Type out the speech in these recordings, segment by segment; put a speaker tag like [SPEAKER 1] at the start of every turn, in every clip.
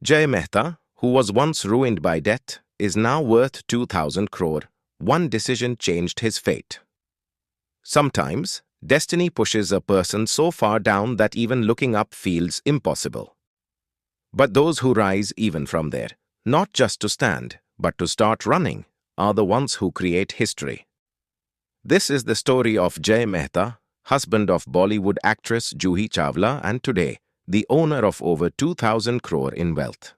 [SPEAKER 1] Jai Mehta, who was once ruined by debt, is now worth 2,000 crore. One decision changed his fate. Sometimes, destiny pushes a person so far down that even looking up feels impossible. But those who rise even from there, not just to stand, but to start running, are the ones who create history. This is the story of Jai Mehta, husband of Bollywood actress Juhi Chawla and today, the owner of over 2,000 crore in wealth.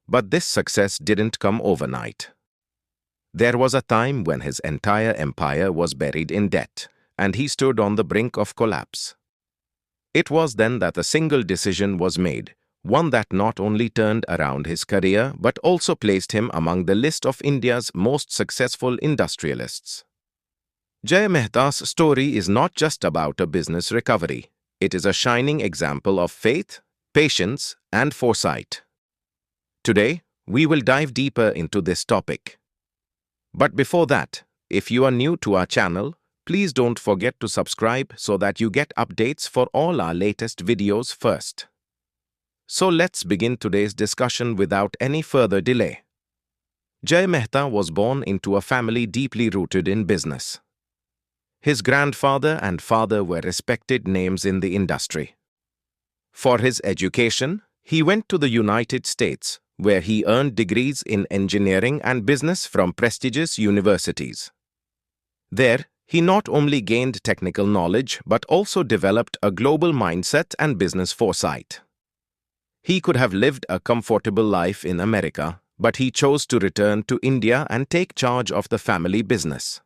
[SPEAKER 1] But this success didn't come overnight. There was a time when his entire empire was buried in debt, and he stood on the brink of collapse. It was then that a single decision was made, one that not only turned around his career but also placed him among the list of India's most successful industrialists. Jai Mehta's story is not just about a business recovery. It is a shining example of faith, patience, and foresight. Today, we will dive deeper into this topic. But before that, if you are new to our channel, please don't forget to subscribe so that you get updates for all our latest videos first. So let's begin today's discussion without any further delay. Jai Mehta was born into a family deeply rooted in business. His grandfather and father were respected names in the industry. For his education, he went to the United States, where he earned degrees in engineering and business from prestigious universities. There, he not only gained technical knowledge but also developed a global mindset and business foresight. He could have lived a comfortable life in America, but he chose to return to India and take charge of the family business.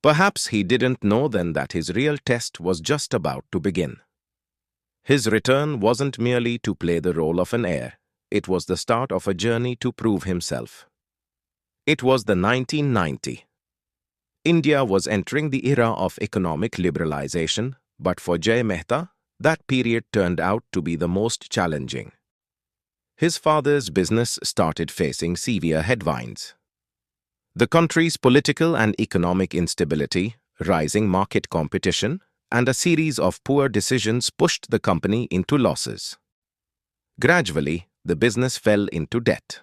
[SPEAKER 1] Perhaps he didn't know then that his real test was just about to begin. His return wasn't merely to play the role of an heir. It was the start of a journey to prove himself. It was the 1990. India was entering the era of economic liberalization, but for Jai Mehta, that period turned out to be the most challenging. His father's business started facing severe headwinds. The country's political and economic instability, rising market competition, and a series of poor decisions pushed the company into losses. Gradually, the business fell into debt.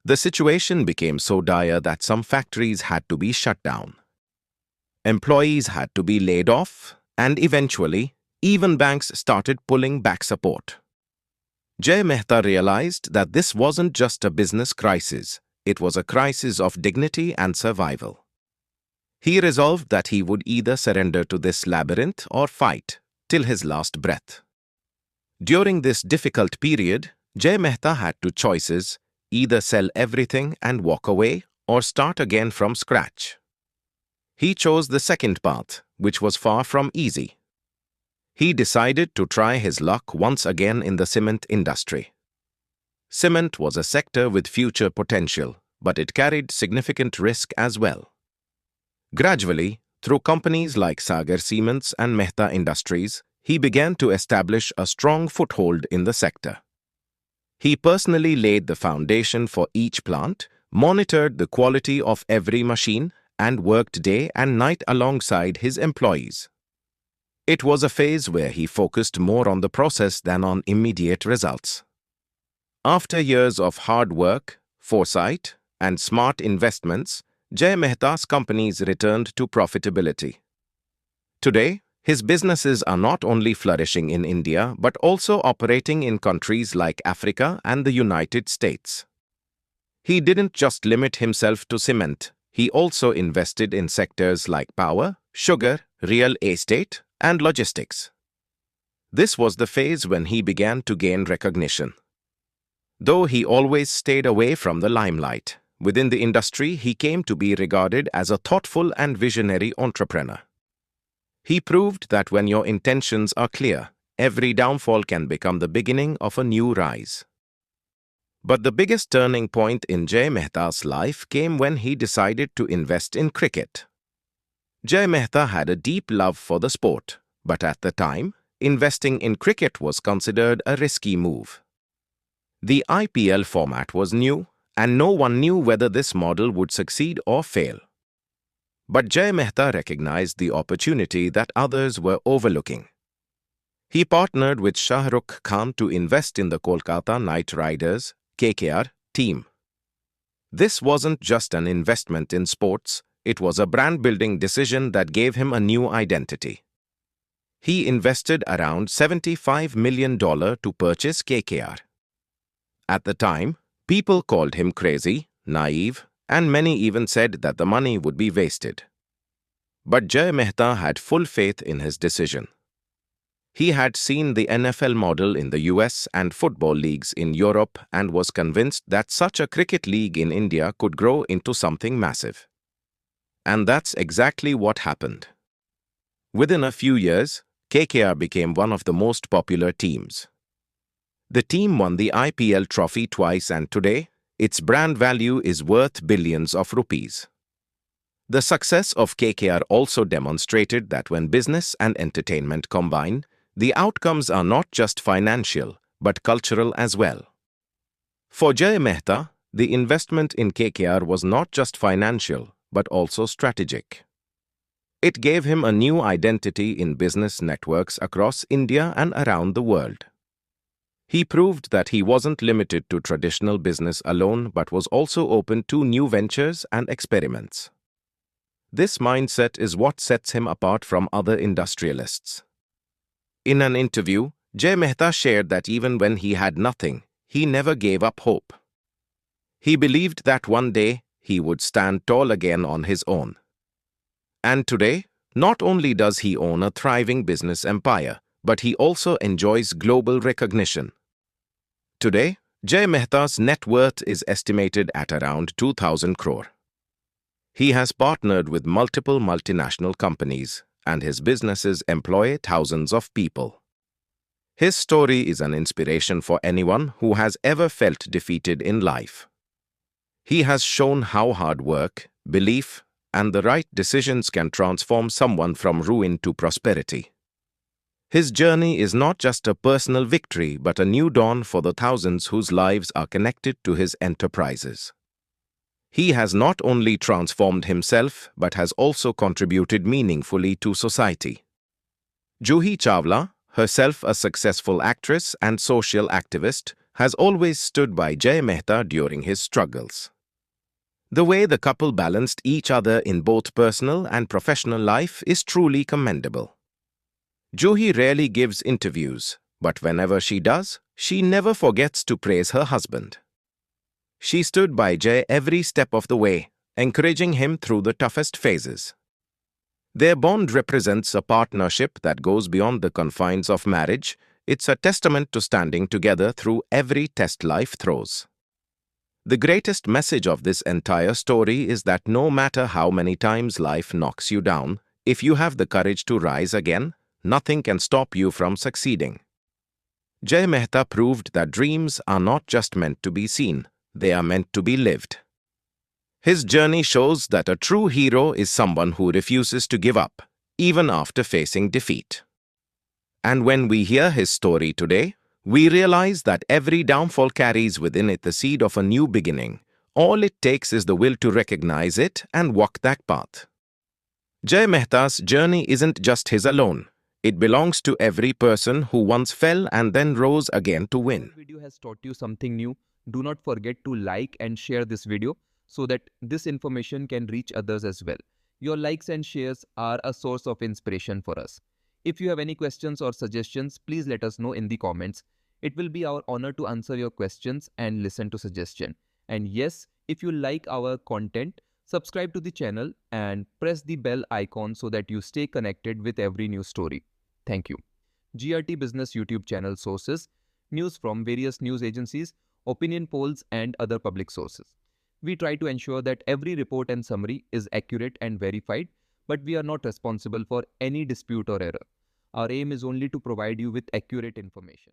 [SPEAKER 1] The situation became so dire that some factories had to be shut down. Employees had to be laid off, and eventually, even banks started pulling back support. Jai Mehta realized that this wasn't just a business crisis. It was a crisis of dignity and survival. He resolved that he would either surrender to this labyrinth or fight till his last breath. During this difficult period, Jai Mehta had two choices: either sell everything and walk away or start again from scratch. He chose the second path, which was far from easy. He decided to try his luck once again in the cement industry. Cement was a sector with future potential, but it carried significant risk as well. Gradually, through companies like Sagar Cements and Mehta Industries, he began to establish a strong foothold in the sector. He personally laid the foundation for each plant, monitored the quality of every machine, and worked day and night alongside his employees. It was a phase where he focused more on the process than on immediate results. After years of hard work, foresight, and smart investments, Jai Mehta's companies returned to profitability. Today, his businesses are not only flourishing in India but also operating in countries like Africa and the United States. He didn't just limit himself to cement. He also invested in sectors like power, sugar, real estate, and logistics. This was the phase when he began to gain recognition. Though he always stayed away from the limelight, within the industry he came to be regarded as a thoughtful and visionary entrepreneur. He proved that when your intentions are clear, every downfall can become the beginning of a new rise. But the biggest turning point in Jai Mehta's life came when he decided to invest in cricket. Jai Mehta had a deep love for the sport, but at the time, investing in cricket was considered a risky move. The IPL format was new, and no one knew whether this model would succeed or fail. But Jai Mehta recognized the opportunity that others were overlooking. He partnered with Shah Rukh Khan to invest in the Kolkata Knight Riders (KKR) team. This wasn't just an investment in sports, it was a brand-building decision that gave him a new identity. He invested around $75 million to purchase KKR. At the time, people called him crazy, naive, and many even said that the money would be wasted. But Jai Mehta had full faith in his decision. He had seen the NFL model in the US and football leagues in Europe and was convinced that such a cricket league in India could grow into something massive. And that's exactly what happened. Within a few years, KKR became one of the most popular teams. The team won the IPL trophy twice and today, its brand value is worth billions of rupees. The success of KKR also demonstrated that when business and entertainment combine, the outcomes are not just financial, but cultural as well. For Jai Mehta, the investment in KKR was not just financial, but also strategic. It gave him a new identity in business networks across India and around the world. He proved that he wasn't limited to traditional business alone, but was also open to new ventures and experiments. This mindset is what sets him apart from other industrialists. In an interview, Jai Mehta shared that even when he had nothing, he never gave up hope. He believed that one day he would stand tall again on his own. And today, not only does he own a thriving business empire, but he also enjoys global recognition. Today, Jai Mehta's net worth is estimated at around 2,000 crore. He has partnered with multiple multinational companies, and his businesses employ thousands of people. His story is an inspiration for anyone who has ever felt defeated in life. He has shown how hard work, belief, and the right decisions can transform someone from ruin to prosperity. His journey is not just a personal victory, but a new dawn for the thousands whose lives are connected to his enterprises. He has not only transformed himself, but has also contributed meaningfully to society. Juhi Chawla, herself a successful actress and social activist, has always stood by Jai Mehta during his struggles. The way the couple balanced each other in both personal and professional life is truly commendable. Juhi rarely gives interviews, but whenever she does, she never forgets to praise her husband. She stood by Jai every step of the way, encouraging him through the toughest phases. Their bond represents a partnership that goes beyond the confines of marriage. It's a testament to standing together through every test life throws. The greatest message of this entire story is that no matter how many times life knocks you down, if you have the courage to rise again, nothing can stop you from succeeding. Jai Mehta proved that dreams are not just meant to be seen, they are meant to be lived. His journey shows that a true hero is someone who refuses to give up, even after facing defeat. And when we hear his story today, we realize that every downfall carries within it the seed of a new beginning. All it takes is the will to recognize it and walk that path. Jai Mehta's journey isn't just his alone. It belongs to every person who once fell and then rose again to win.
[SPEAKER 2] If this video has taught you something new, do not forget to like and share this video so that this information can reach others as well. Your likes and shares are a source of inspiration for us. If you have any questions or suggestions, please let us know in the comments. It will be our honor to answer your questions and listen to suggestions. And yes, if you like our content, subscribe to the channel and press the bell icon so that you stay connected with every new story. Thank you. GRT Business YouTube channel sources, news from various news agencies, opinion polls and other public sources. We try to ensure that every report and summary is accurate and verified, but we are not responsible for any dispute or error. Our aim is only to provide you with accurate information.